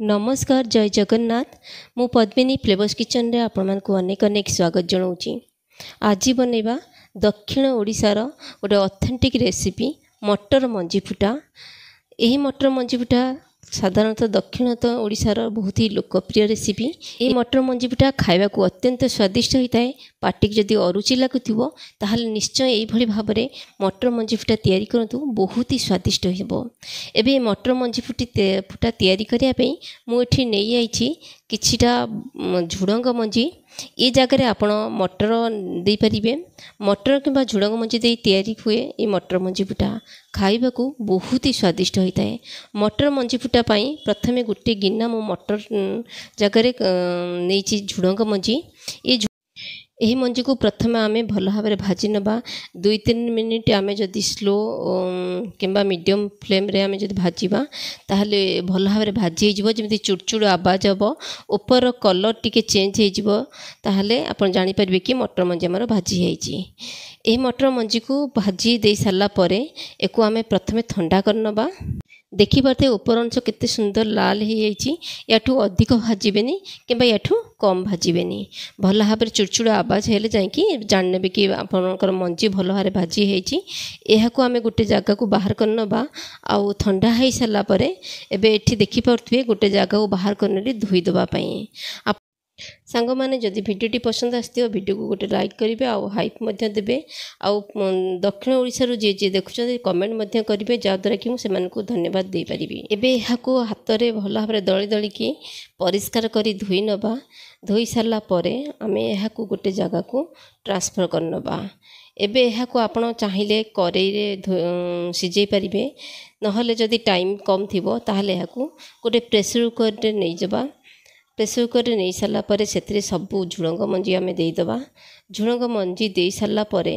नमस्कार जय जगन्नाथ। मु पद्मिनी फ्लेवर्स किचन रे आपण मानक अनेक अनेक स्वागत जनाऊँगी। आज बनैबा दक्षिण ओडिशार गोटे ऑथेंटिक रेसिपी मटर मंजी फुटा। यही मटर मंजी फुटा साधारणतः दक्षिण ओडिशार बहुत ही लोकप्रिय रेसिपी। ये मटर मंजी फुटा खाइबा को अत्यंत स्वादिष्ट होता है। पार्टी की जदि अरुचि लगुथिबो ताहले निश्चय यही भली भाबरे मटर मंजी फुटा तैयारी करंतु, बहुत ही स्वादिष्ट होइबो। एबे मटर मंजी फुटा तैयारी करिया पई मु एठी नेई आइछि किछिटा झुडंग मंजी। ये जगह आपण मटर दे पारिबे। मटर किंबा झुडंग मंजी दे तैयारी हुए ये मटर मंजी फुटा खाइबा को बहुत ही स्वादिष्ट होता है। मटर मंजी फुटा पाई प्रथमे गोटे गिना मो मटर जगह नहीं झुडंग मंजी। यही मंजी को प्रथम आम भल भाव भाजी नवा 2-3 मिनिट आम जदि स्लो किंबा मीडियम फ्लेम रे आम जदि भाजवा ताहले भल भाव भाजी हो जमी चुड़चुड़ आवाज हम ऊपर कलर टिके चेंज हो ताहले आपण जानि परिबे कि मटर मंजी आमर भाजी होइछि। यही मटर मंजी को भाजी दे सारा पर एको आम प्रथमे ठंडा करनबा। देखी पार्थे ऊपर अंश केते सुंदर लाल हो याठू अधिक भाजबेनी किंबा याठू कम भाजबेनी। भल भाव चुड़चुड़ आवाज हेले जाइकी जानने कि आपनकर मंजी भल भाव भाजी होइछि। एहाको आमे गोटे जगह को बाहर करनबा। आउ ठंडा हो सारा पर एबे एठी देखि पारथुए गोटे जगह को बाहर करने धोई दबा पई। सांग माने जदि वीडियोटी पसंद आसथिबो वीडियो को गोटे लाइक करिवे आउ हाइप मध्य देबे। आउ दक्षिण ओडिसा रो जे देखुछन कमेंट मध्य करिवे जाद्वारा कि मु सेमान को धन्यवाद दे परिबी। एबे एहाको हाथ रे भल भाव दळी दळी की परिष्कार करी धोई नबा। धोई सारा पर आमे एहाको गोटे जगह को ट्रांसफर करनबा। एबे एहाको आपण चाहिले करेई रे सिझेई परिबे, नहले जदि टाइम कम थिबो ताहले एहाको गोटे प्रेशर कुकर रे नै जबा। प्रेशर कुकर रे नै सारा पर सेतरे सबु झुडंग मंजी आमे देई दबा। झुडंग मंजी देई सारा पर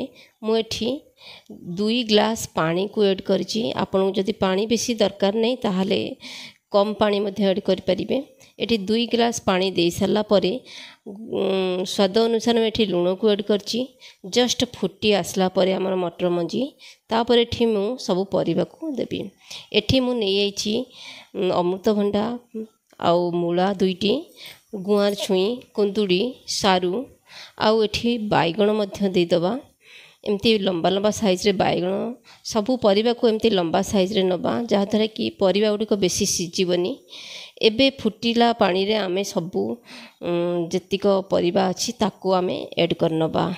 मु एठी 2 ग्लास पानी को ऐड करछि। आपन जदि पानी बेसी दरकार नै ताहले कम पानी मध्ये ऐड कर परिबे। एठी 2 ग्लास पानी देई सारा पर स्वाद अनुसार मैं लुण को ऐड करछि। जस्ट फुटी आसला पर आमर मटर मंजी तापर एठी मु सब परिबा को देबी। एठी मु नै आइछि अमृतभंडा आउ मूला 2टी, गुआर छुई, कुंदुड़ी, सारू आउ एठी बैगण मध्य दे दबा। एमती लंबा लंबा साइज रे बैगण सबू परिबा को एमती लंबा साइज रे नबा जहाँद्वारा कि परिबा गुड़िक बेसी सिझिबनी। एबे फुटिला पानी रे आमे सबू जेतिक परिबा अछि ताको आमे ऐड करनबा।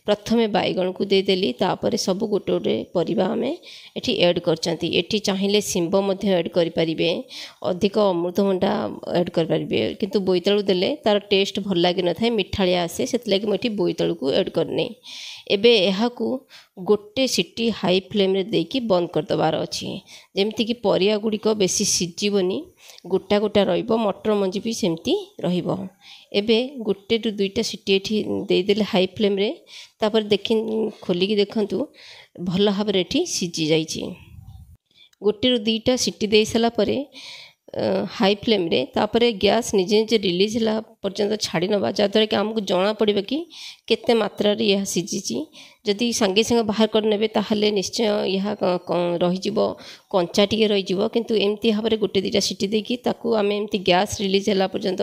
प्रथमे बैगण को दे देली तापर सब गोटे गोटे परिबा आमे एठी ऐड करचंती। एठी चाहिए सिंब मध्य ऐड करि परिबे, अधिक अमृतभंडा ऐड करि परिबे, किंतु बोईतालु देले तार टेस्ट भल लागे न थाए, मिठालिया आसे, सेति लागि मठी बोईतालु को ऐड करने। एबे एहाकू गोटे सिटी हाई फ्लेम रे देकी बंद कर दबार अछि जेमति कि परिया गुड़िक बेसी सिझिबनी, गोटा गोटा रहिबो, मटर मंजी भी सेमती रहिबो। एबे गोटे टू 2टा सिटी एठी दे देले हाई फ्लेम रे तापर देखि खोली की देखंतु भल भाव रे एठी सिझी जाइछि। गोटे रु 2टा सिटी दे साला परे हाई फ्लेम रे तापरे गैस निजे निजे रिलीज होला पर्यंत छाड़ी नबा जहाँद्वारा कि आमको जना पड़े कि केते मात्रा रे यह सिझी। जदि संगे संगे बाहर कर नेबे ताहले निश्चय यह रहिजिबो, कंचा टिके रहिजिबो, किंतु एमती भाव रे गोटे 2टा सिटी देकी ताकू आमे एमती गैस रिलीज होला पर्यंत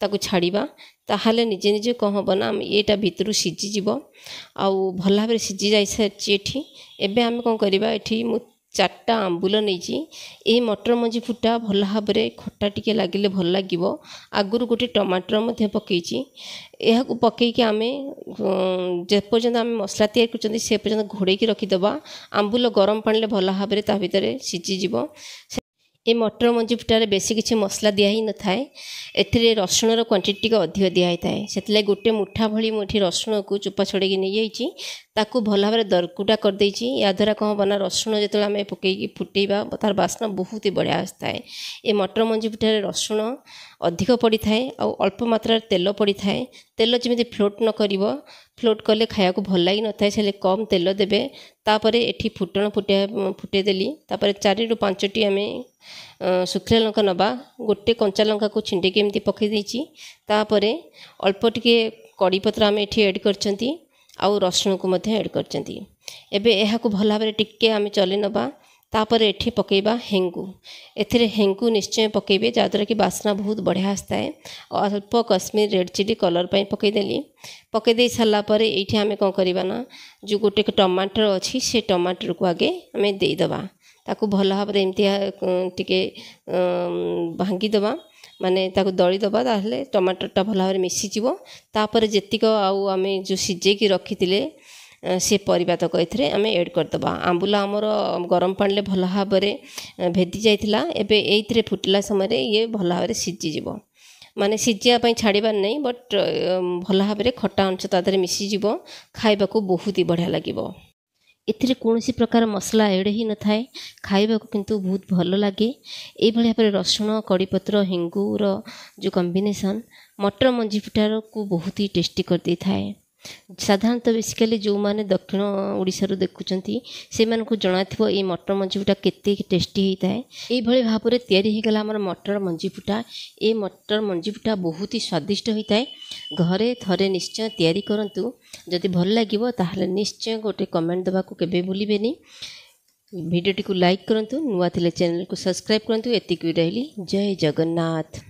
ताकू छाड़ीबा ताहले निजे निजे कौन हम ना एटा भितर सिझीजिबो आउ भल भाव सिझी जाई सारी। एठी एबे आमे कौन करबा, एठी मु 4टा आंबुल नहीं ये मटर मंजी फुटा भल भाव खट्टा टिके लगिले भल लगिबो। आगुरु गोटे टमाटर मध्य पकईची, यह पकईकि आमे जेपर्यंत आमे मसला तैयार करछंती से पर्यंत घोड़ेकी रखीदबा। आंबुल गरम पानी भल भाव ता भितर सिझीजिबो। ये मटर मंजी फुटारे बेसी किसी मसला दिया ही न थाए। एथिरे रसुणर क्वांटिटी टिके अधिक दिया ही थाए, सेतले गोटे मुठा भली मुठी रसुण को चोपा छड़ेकी नहीं जाइछि, ताकू भल भाव दरकुटा कर देइछि। या द्वारा कौन बना रसुण जो आम पकईकी फुटेबा तार बास्ना बहुत ही बढ़िया आसताए। ये मटर मंजी फुटारे रसुण अधिक पड़ी थाए आ अल्प मात्रा तेल पड़ी थाए। तेल जमी फ्लोट न करिवो, फ्लोट कले खाया को भल लगी न थाए, से कम तेल देबे। तापरे एठी फुटण फुटेदेली तापर 4 ରୁ 5टी आमे सुखिला लंका नबा। गोटे कंचा लंका को छिंडेकी एमती पकई देइछि। तापरे अल्प टिके कड़ी पत्र आमे एठी ऐड करचंती आउ रसुण को मध्य ऐड करचंती। एबे एहा को भल भाव टिके आमे चले नबा। तापर एठी पकेबा हेंगू एथिरे हेंगू निश्चय पकेबे जहाँद्वारा कि बास्ना बहुत बढ़िया आसताए अल्प कश्मीर रेड चिली कलर पर पकईदेली पकईदे सारापर ये आम कौन करवा ना जो गोटे टमाटर अच्छी से टमाटर को आगे आम देदेबा ताकू भल भाव टी भांगीदबा माने ताकू दलीदबा ताहले टमाटरटा भल भाव मिसीज तापर जेतिक आम जो सिझेकी रखी से परिवातक ये आम एड करदे आंबुला आमर गरम पानी भल भाव भेदी जाइथिला एबे एइथिरे फुटिला समय ये भल भाव सीझीज माने सीझापी छाड़बार नहीं बट भल भाव खटा अंश तादे मिसीज खाइबा को बहुत ही बढ़िया लगे एथिरे कौनसी प्रकार मसला एड ही न थाए खाइबा को किंतु बहुत भल लगे ये भाव में रसुण कड़ीपत्र हेंगूर जो कॉम्बिनेशन मटर मंजी फुटार को बहुत ही टेस्टी कर दे थाए साधारणतः बेसिकली जो मैंने दक्षिण ओडिशा देखुंट से जना थो ये मटर मंजी फुटा केते टेस्टी होता है ये भाव में तैयारी होगला आम मटर मंजी फुटा ये मटर मंजी फुटा बहुत ही स्वादिष्ट होता है घरे थरे निश्चय तैयारी करंतु जदि भल लगे ताहले निश्चय गोटे कमेंट देवा को केबे भूलिबेनी वीडियो टी को लाइक करंतु नुआ थिले चैनल को सब्सक्राइब करंतु एतिक रही जय जगन्नाथ।